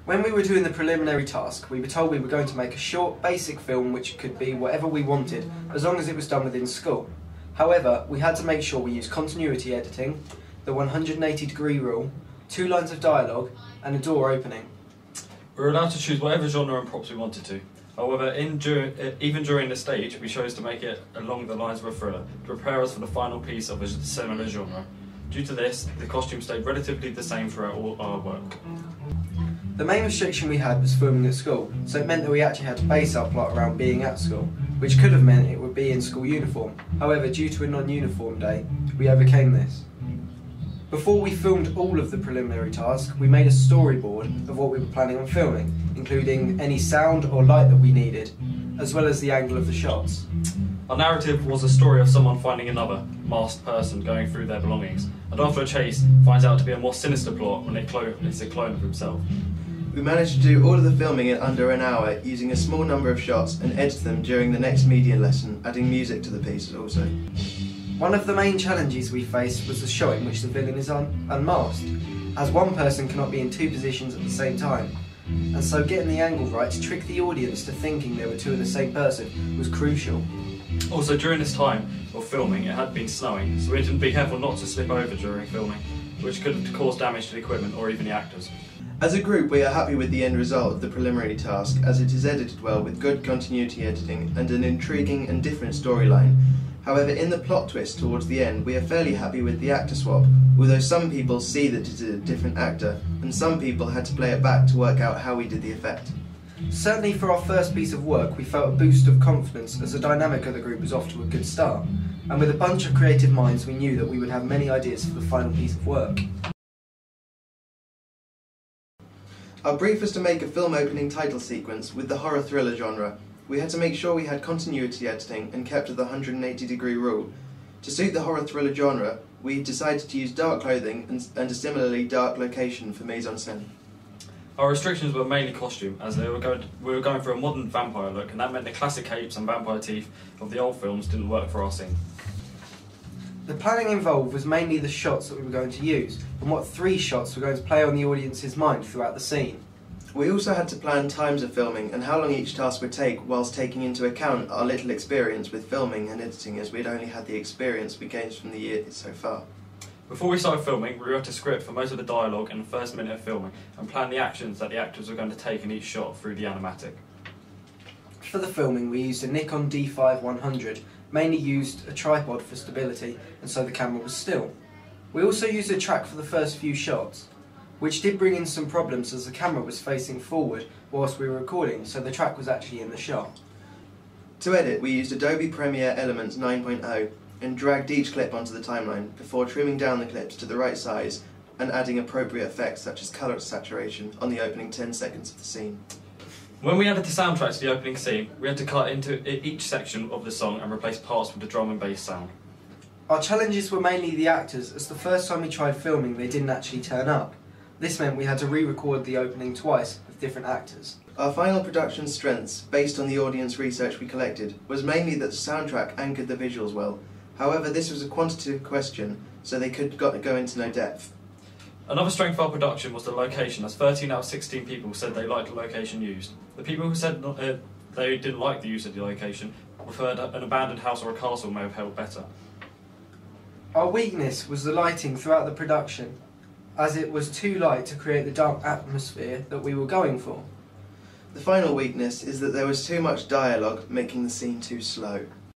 When we were doing the preliminary task, we were told we were going to make a short, basic film which could be whatever we wanted, as long as it was done within school. However, we had to make sure we used continuity editing, the 180-degree rule, 2 lines of dialogue, and a door opening. We were allowed to choose whatever genre and props we wanted to. However, even during the stage, we chose to make it along the lines of a thriller, to prepare us for the final piece of a similar genre. Due to this, the costume stayed relatively the same throughout all our work. The main restriction we had was filming at school, so it meant that we actually had to base our plot around being at school, which could have meant it would be in school uniform. However, due to a non-uniform day, we overcame this. Before we filmed all of the preliminary tasks, we made a storyboard of what we were planning on filming, including any sound or light that we needed, as well as the angle of the shots. Our narrative was a story of someone finding another masked person going through their belongings, and after a chase, finds out to be a more sinister plot when it's a clone of himself. We managed to do all of the filming in under an hour, using a small number of shots, and edit them during the next media lesson, adding music to the pieces also. One of the main challenges we faced was the shot in which the villain is unmasked, as one person cannot be in 2 positions at the same time, and so getting the angle right to trick the audience to thinking they were 2 of the same person was crucial. Also, during this time of filming, it had been snowing, so we had to be careful not to slip over during filming, which could have caused damage to the equipment or even the actors. As a group, we are happy with the end result of the preliminary task, as it is edited well with good continuity editing and an intriguing and different storyline. However, in the plot twist towards the end, we are fairly happy with the actor swap, although some people see that it is a different actor, and some people had to play it back to work out how we did the effect. Certainly for our first piece of work, we felt a boost of confidence as the dynamic of the group was off to a good start, and with a bunch of creative minds we knew that we would have many ideas for the final piece of work. Our brief was to make a film opening title sequence with the horror thriller genre. We had to make sure we had continuity editing and kept to the 180-degree rule. To suit the horror thriller genre, we decided to use dark clothing and a similarly dark location for mise en scène. Our restrictions were mainly costume, as we were going for a modern vampire look, and that meant the classic capes and vampire teeth of the old films didn't work for our scene. The planning involved was mainly the shots that we were going to use, and what 3 shots were going to play on the audience's mind throughout the scene. We also had to plan times of filming and how long each task would take, whilst taking into account our little experience with filming and editing, as we'd only had the experience we gained from the year so far. Before we started filming, we wrote a script for most of the dialogue in the first minute of filming, and planned the actions that the actors were going to take in each shot through the animatic. For the filming, we used a Nikon D5-100, mainly used a tripod for stability, and so the camera was still. We also used a track for the first few shots, which did bring in some problems as the camera was facing forward whilst we were recording, so the track was actually in the shot. To edit, we used Adobe Premiere Elements 9.0 and dragged each clip onto the timeline before trimming down the clips to the right size and adding appropriate effects such as colour saturation on the opening 10 seconds of the scene. When we added the soundtrack to the opening scene, we had to cut into each section of the song and replace parts with the drum and bass sound. Our challenges were mainly the actors, as the first time we tried filming they didn't actually turn up. This meant we had to re-record the opening twice with different actors. Our final production strengths, based on the audience research we collected, was mainly that the soundtrack anchored the visuals well. However, this was a quantitative question, so they could go into no depth. Another strength of our production was the location, as 13 out of 16 people said they liked the location used. The people who said they didn't like the use of the location preferred an abandoned house or a castle may have held better. Our weakness was the lighting throughout the production, as it was too light to create the dark atmosphere that we were going for. The final weakness is that there was too much dialogue, making the scene too slow.